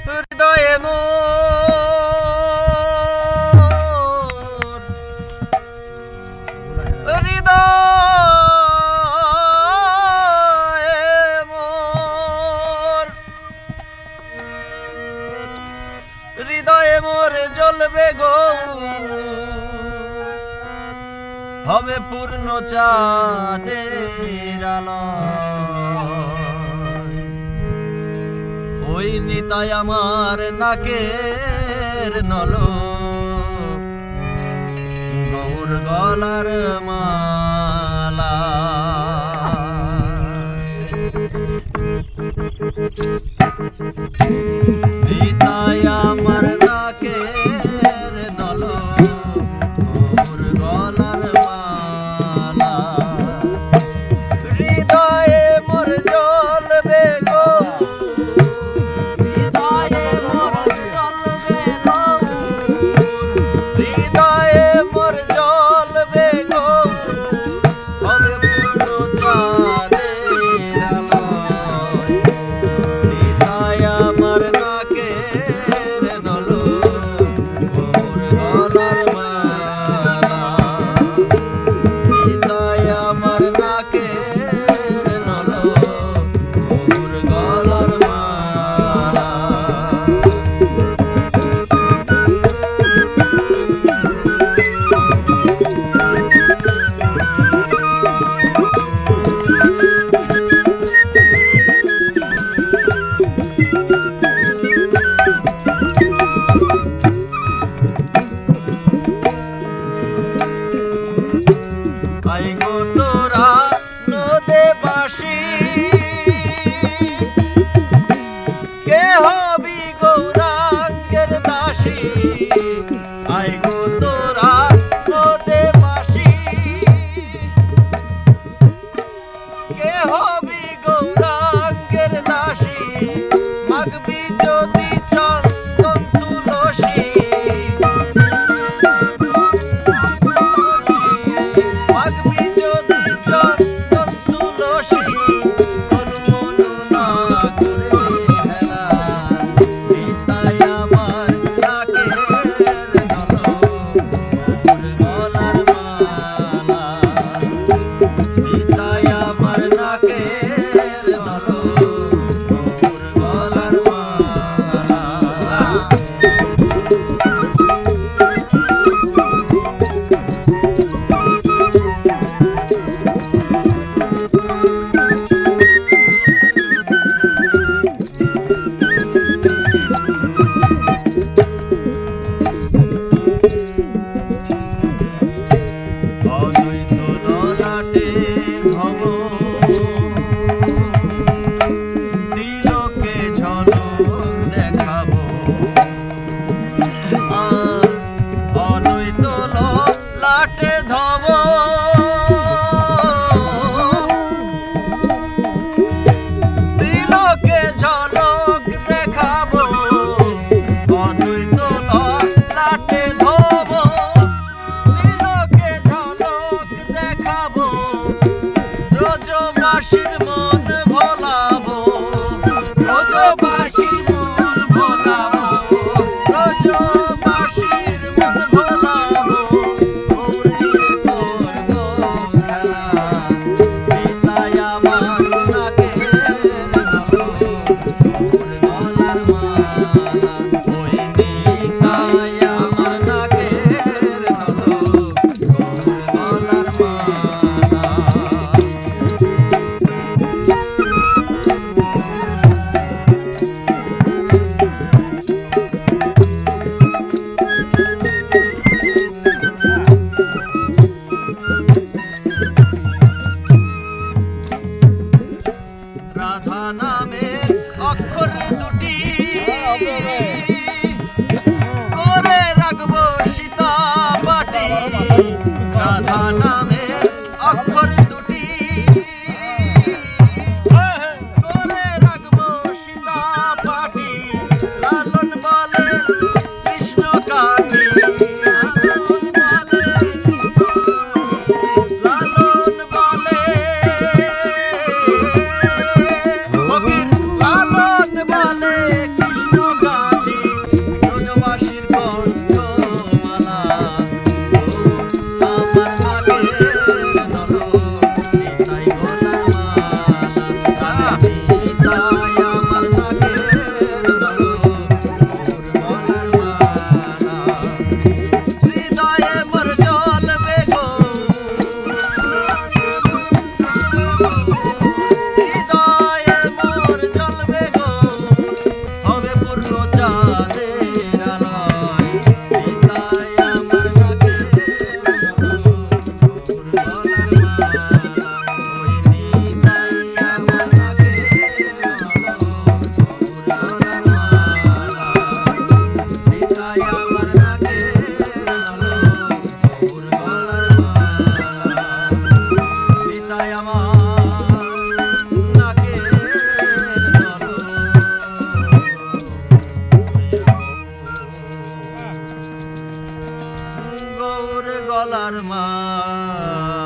হৃদয়ে মোর হৃদয়ে মোর জ্বলবে গো হবে পূর্ণ চাঁদের আলো ওই নিতাই আমার নাকের নলো গৌর গলার মালা নিতাই আমার নাকের নলো গৌর গলার মালা হৃদয়ে মোর জ্বলবে গো হৃদয়ে মোর জ্বলবে গো হবে পূর্ণ চাঁদের আলো নিতাই আমার নাকের নলো গৌর গলার মালা নিতাই আমার নাকের নলো গৌর গলার মালা আই গো তোরা নদে বাসি কে হবি গৌরাঙ্গের দাসী আই গো তোরা নদে বাসি কে হবি গৌরাঙ্গের দাসী মাগবি যদি চন্দন তুলসী মাগবি যদি চন্দন তুলসী অনুমোদন না করে হেলা নিতাই আমার নাকের নলো গৌর গলার মালা নিতাই আমার নাকের নলো গৌর গলার মালা অদ্বৈত ললাটে ধব তিলকে ঝলক দেখাবো অদ্বৈত ললাটে ধব তিলকে ঝলক দেখাবো অদ্বৈত ললাটে ধব তিলকে ঝলক দেখাবো ব্রজবাসীর মন ভোলাবো ব্রজবাসীর মন ভোলাবো ব্রজবাসীর মন ভোলাবো গৌরীর করব খেলা নিতাই আমার নাকের নলো গৌর গলার মালা ওই নিতাই আমার নাকের নলো গৌর গলার মালা রাধা নামের অক্ষর দুটি করে রাখবো সীতা পাটি রাধা নামের অক্ষর দুটি করে রাখবো সীতা পাটি লালন বলে কৃষ্ণ কাটি লালন বলে ফকির লালন বলে কৃষ্ণ কাটি গলার মালা